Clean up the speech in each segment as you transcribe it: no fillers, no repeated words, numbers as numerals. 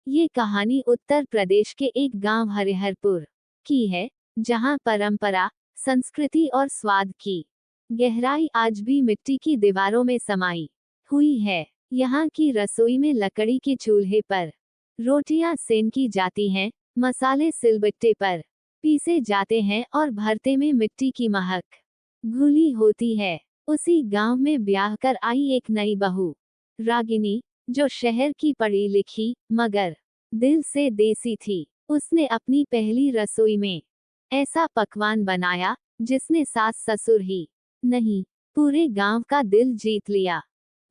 ये कहानी उत्तर प्रदेश के एक गांव हरिहरपुर की है, जहां परंपरा, संस्कृति और स्वाद की गहराई आज भी मिट्टी की दीवारों में समाई हुई है। यहाँ की रसोई में लकड़ी के चूल्हे पर रोटियां सेंकी जाती हैं, मसाले सिलबट्टे पर पीसे जाते हैं और भरते में मिट्टी की महक घुली होती है। उसी गांव में ब्याह कर आई एक नई बहू रागिनी, जो शहर की पढ़ी लिखी मगर दिल से देसी थी। उसने अपनी पहली रसोई में ऐसा पकवान बनाया जिसने सास ससुर ही नहीं, पूरे गांव का दिल जीत लिया।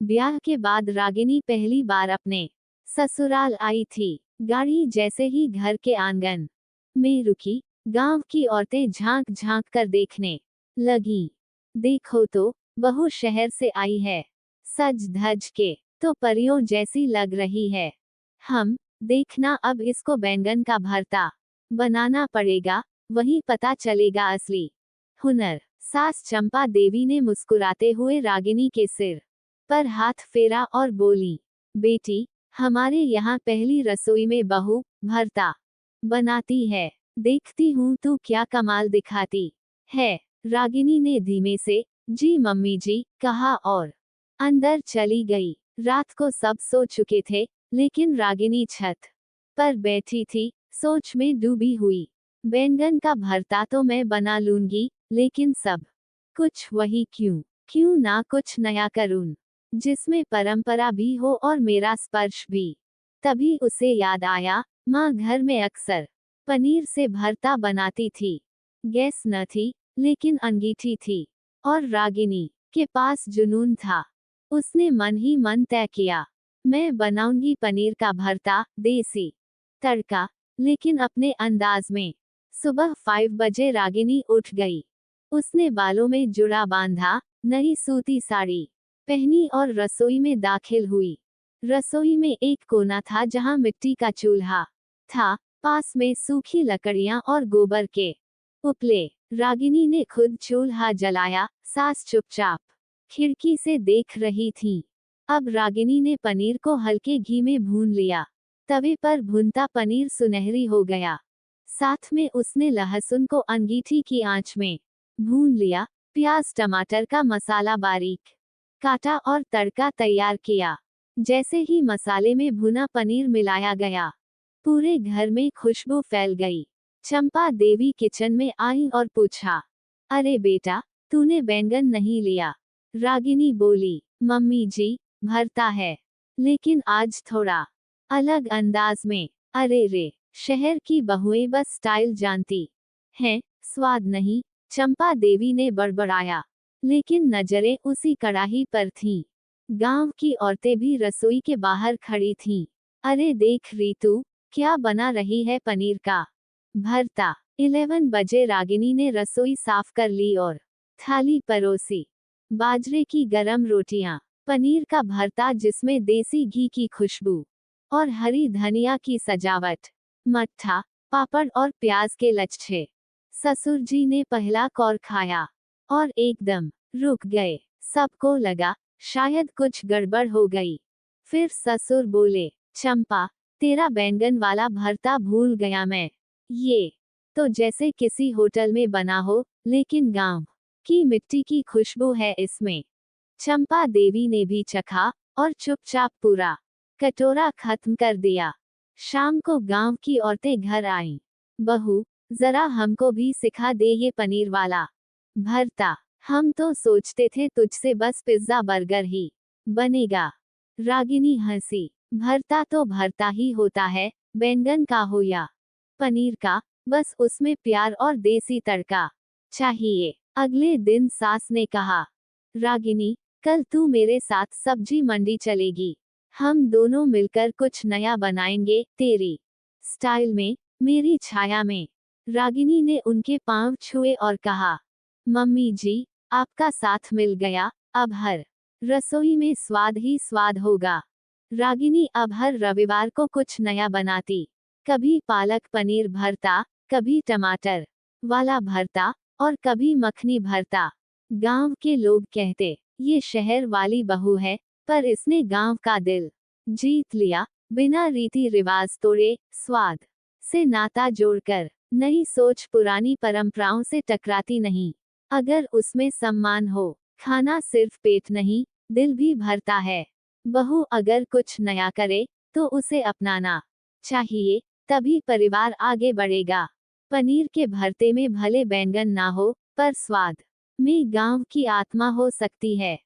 ब्याह के बाद रागिनी पहली बार अपने ससुराल आई थी। गाड़ी जैसे ही घर के आंगन में रुकी, गांव की औरतें झांक झांक कर देखने लगी। देखो तो, बहू शहर से आई है, सज धज के तो परियों जैसी लग रही है। हम देखना, अब इसको बैंगन का भरता बनाना पड़ेगा, वहीं पता चलेगा असली हुनर। सास चंपा देवी ने मुस्कुराते हुए रागिनी के सिर पर हाथ फेरा और बोली, बेटी, हमारे यहाँ पहली रसोई में बहू भरता बनाती है। देखती हूँ तू क्या कमाल दिखाती है। रागिनी ने धीमे से जी मम्मी जी कहा और अंदर चली गई। रात को सब सो चुके थे, लेकिन रागिनी छत पर बैठी थी, सोच में डूबी हुई। बैंगन का भरता तो मैं बना लूंगी, लेकिन सब कुछ वही क्यों ना कुछ नया करूं, जिसमें परंपरा भी हो और मेरा स्पर्श भी। तभी उसे याद आया, माँ घर में अक्सर पनीर से भरता बनाती थी। गैस न थी, लेकिन अंगीठी थी, और रागिनी के पास जुनून था। उसने मन ही मन तय किया, मैं बनाऊंगी पनीर का भरता, देसी तड़का, लेकिन अपने अंदाज में। सुबह 5 बजे रागिनी उठ गई। उसने बालों में जुड़ा बांधा, नई सूती साड़ी पहनी और रसोई में दाखिल हुई। रसोई में एक कोना था जहां मिट्टी का चूल्हा था, पास में सूखी लकड़ियां और गोबर के उपले। रागिनी ने खुद चूल्हा जलाया, सास चुपचाप खिड़की से देख रही थी। अब रागिनी ने पनीर को हल्के घी में भून लिया। तवे पर भुनता पनीर सुनहरी हो गया। साथ में उसने लहसुन को अंगीठी की आंच में भून लिया, प्याज टमाटर का मसाला बारीक काटा और तड़का तैयार किया। जैसे ही मसाले में भुना पनीर मिलाया गया, पूरे घर में खुशबू फैल गई। चंपा देवी किचन में आई और पूछा, अरे बेटा, तूने बैंगन नहीं लिया? रागिनी बोली, मम्मी जी, भरता है, लेकिन आज थोड़ा अलग अंदाज में। अरे रे, शहर की बहुएं बस स्टाइल जानती हैं, स्वाद नहीं। चंपा देवी ने बड़बड़ाया, लेकिन नजरें उसी कड़ाही पर थीं। गांव की औरतें भी रसोई के बाहर खड़ी थीं। अरे देख रीतू, क्या बना रही है, पनीर का भरता। 11 बजे रागिनी ने रसोई साफ कर ली और थाली परोसी। बाजरे की गरम रोटियां, पनीर का भरता जिसमें देसी घी की खुशबू और हरी धनिया की सजावट, मट्ठा, पापड़ और प्याज के लच्छे। ससुर जी ने पहला कौर खाया और एकदम रुक गए। सबको लगा शायद कुछ गड़बड़ हो गई। फिर ससुर बोले, चंपा, तेरा बैंगन वाला भरता भूल गया मैं। ये तो जैसे किसी होटल में बना हो, लेकिन गांव की मिट्टी की खुशबू है इसमें। चंपा देवी ने भी चखा और चुपचाप पूरा कटोरा खत्म कर दिया। शाम को गांव की औरतें घर आईं। बहू, जरा हमको भी सिखा दे ये पनीर वाला भरता। हम तो सोचते थे तुझसे बस पिज्जा बर्गर ही बनेगा। रागिनी हंसी, भरता तो भरता ही होता है, बैंगन का हो या पनीर का, बस उसमें प्यार और देसी तड़का चाहिए। अगले दिन सास ने कहा, रागिनी, कल तू मेरे साथ सब्जी मंडी चलेगी। हम दोनों मिलकर कुछ नया बनाएंगे, तेरी स्टाइल में, मेरी छाया में। रागिनी ने उनके पांव छुए और कहा, मम्मी जी, आपका साथ मिल गया, अब हर रसोई में स्वाद ही स्वाद होगा। रागिनी अब हर रविवार को कुछ नया बनाती। कभी पालक पनीर भरता, कभी टमाटर वाला भरता, और कभी मखनी भरता। गांव के लोग कहते, ये शहर वाली बहू है, पर इसने गांव का दिल जीत लिया। बिना रीति रिवाज तोड़े, स्वाद से नाता जोड़कर। नई सोच पुरानी परंपराओं से टकराती नहीं। अगर उसमें सम्मान हो, खाना सिर्फ पेट नहीं, दिल भी भरता है। बहू अगर कुछ नया करे, तो उसे अपनाना चाहिए, तभी परिवार आगे बढ़ेगा। पनीर के भरते में भले बैंगन ना हो, पर स्वाद में गांव की आत्मा हो सकती है।